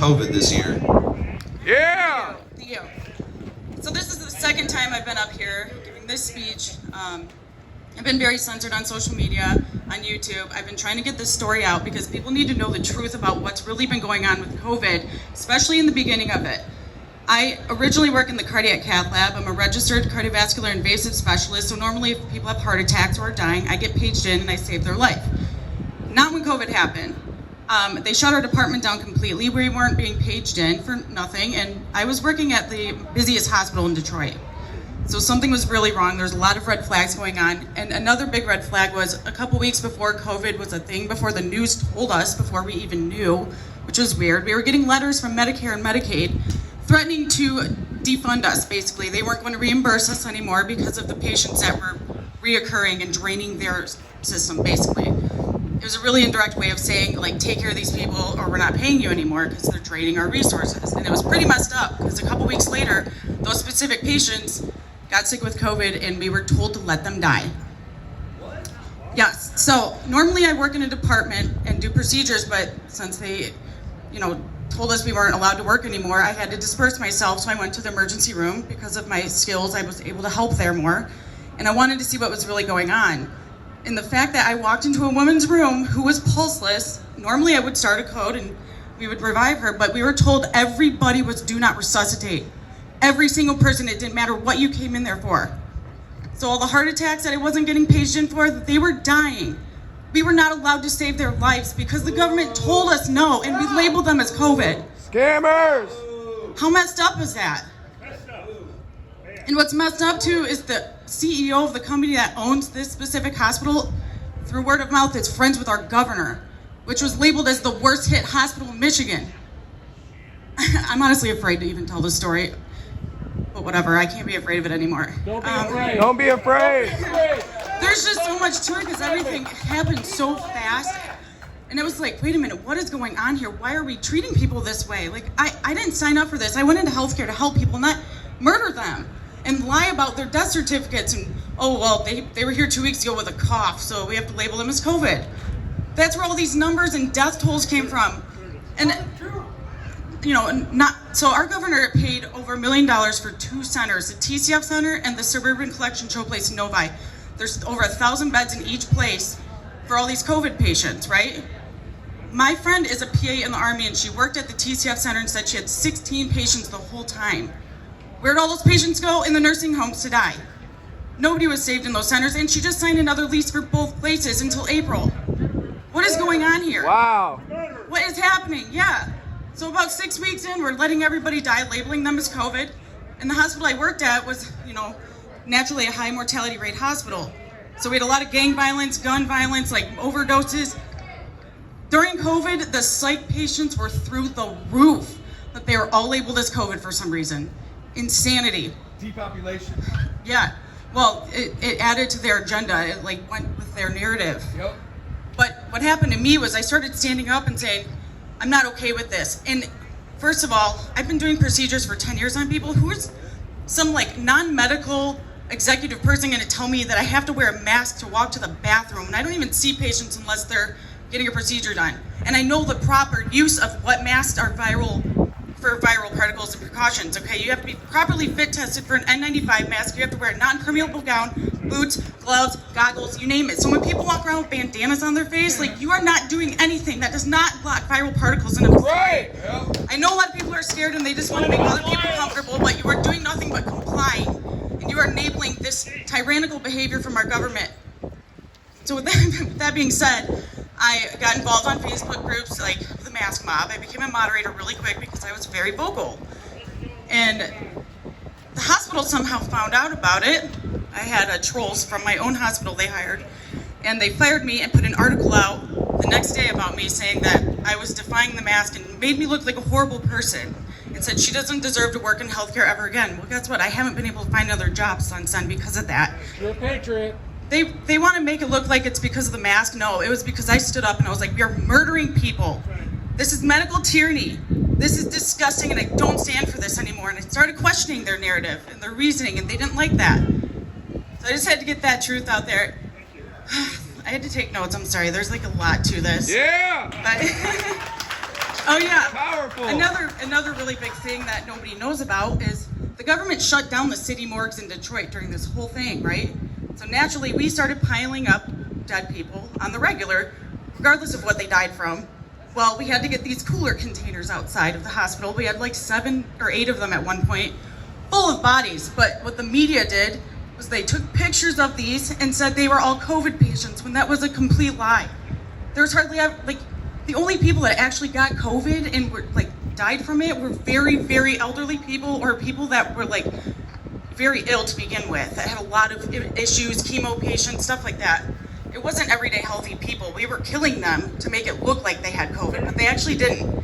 COVID this year. Yeah! Thank you. So this is the second time I've been up here giving this speech. I've been very censored on social media, on YouTube. I've been trying to get this story out because people need to know the truth about what's really been going on with COVID, especially in the beginning of it. I originally work in the cardiac cath lab. I'm a registered cardiovascular invasive specialist, so normally if people have heart attacks or are dying, I get paged in and I save their life. Not when COVID happened. They shut our department down completely. We weren't being paged in for nothing, and I was working at the busiest hospital in Detroit. So something was really wrong. There's a lot of red flags going on. And another big red flag was a couple weeks before COVID was a thing, before the news told us, before we even knew, which was weird, we were getting letters from Medicare and Medicaid threatening to defund us, basically. They weren't going to reimburse us anymore because of the patients that were reoccurring and draining their system, basically. It was a really indirect way of saying, like, take care of these people or we're not paying you anymore because they're draining our resources. And it was pretty messed up because a couple weeks later, those specific patients got sick with COVID and we were told to let them die. What? Yes, so normally I work in a department and do procedures, but since they, told us we weren't allowed to work anymore, I had to disperse myself, so I went to the emergency room. Because of my skills, I was able to help there more, and I wanted to see what was really going on. And the fact that I walked into a woman's room who was pulseless, normally I would start a code and we would revive her, but we were told everybody was do not resuscitate. Every single person, it didn't matter what you came in there for. So all the heart attacks that I wasn't getting paged in for, they were dying. We were not allowed to save their lives because the government told us no, and we labeled them as COVID. Scammers! How messed up is that? And what's messed up too is the CEO of the company that owns this specific hospital, through word of mouth, is friends with our governor, which was labeled as the worst hit hospital in Michigan. I'm honestly afraid to even tell this story, but whatever, I can't be afraid of it anymore. Don't be afraid. Don't be afraid. There's just so much to it because everything happened so fast. And it was like, wait a minute, what is going on here? Why are we treating people this way? Like, I didn't sign up for this. I went into healthcare to help people, not murder them and lie about their death certificates. And, oh, well, they were here 2 weeks ago with a cough, so we have to label them as COVID. That's where all these numbers and death tolls came from. And, so our governor paid over $1 million for 2 centers, the TCF Center and the Suburban Collection Show Place in Novi. There's over 1,000 beds in each place for all these COVID patients, right? My friend is a PA in the Army, and she worked at the TCF Center and said she had 16 patients the whole time. Where'd all those patients go? In the nursing homes to die. Nobody was saved in those centers, and she just signed another lease for both places until April. What is going on here? Wow. What is happening? Yeah. So about 6 weeks in, we're letting everybody die, labeling them as COVID. And the hospital I worked at was, naturally a high mortality rate hospital. So we had a lot of gang violence, gun violence, like overdoses. During COVID, the psych patients were through the roof, but they were all labeled as COVID for some reason. Insanity. Depopulation. Yeah. Well, it added to their agenda. It went with their narrative. Yep. But what happened to me was I started standing up and saying, I'm not okay with this. And first of all, I've been doing procedures for 10 years on people. Who is some non-medical executive person going to tell me that I have to wear a mask to walk to the bathroom? And I don't even see patients unless they're getting a procedure done. And I know the proper use of what masks are for viral particles and precautions, okay? You have to be properly fit tested for an N95 mask. You have to wear a non-permeable gown, boots, gloves, goggles, you name it. So when people walk around with bandanas on their face, you are not doing anything that does not block viral particles in a Right. I know a lot of people are scared and they just want to make other people comfortable, but you are doing nothing but complying, and you are enabling this tyrannical behavior from our government. So with that being said, I got involved on Facebook groups like the Mask Mob. I became a moderator really quick because I was very vocal. And the hospital somehow found out about it. I had trolls from my own hospital they hired, and they fired me and put an article out the next day about me saying that I was defying the mask and made me look like a horrible person, and said she doesn't deserve to work in healthcare ever again. Well, guess what? I haven't been able to find another job since then because of that. You're a patriot. They want to make it look like it's because of the mask. No, it was because I stood up and I was like, we are murdering people. This is medical tyranny. This is disgusting, and I don't stand for this anymore. And I started questioning their narrative and their reasoning, and they didn't like that. So I just had to get that truth out there. I had to take notes, I'm sorry. There's a lot to this. Yeah! But Oh yeah. Powerful. Another really big thing that nobody knows about is the government shut down the city morgues in Detroit during this whole thing, right? So naturally we started piling up dead people on the regular, regardless of what they died from. Well, we had to get these cooler containers outside of the hospital. We had like 7 or 8 of them at one point, full of bodies. But what the media did was they took pictures of these and said they were all COVID patients when that was a complete lie. There's hardly like the only people that actually got COVID and were like died from it were very, very elderly people or people that were like very ill to begin with, that had a lot of issues, chemo patients, stuff like that. It wasn't everyday healthy people. We were killing them to make it look like they had COVID, but they actually didn't.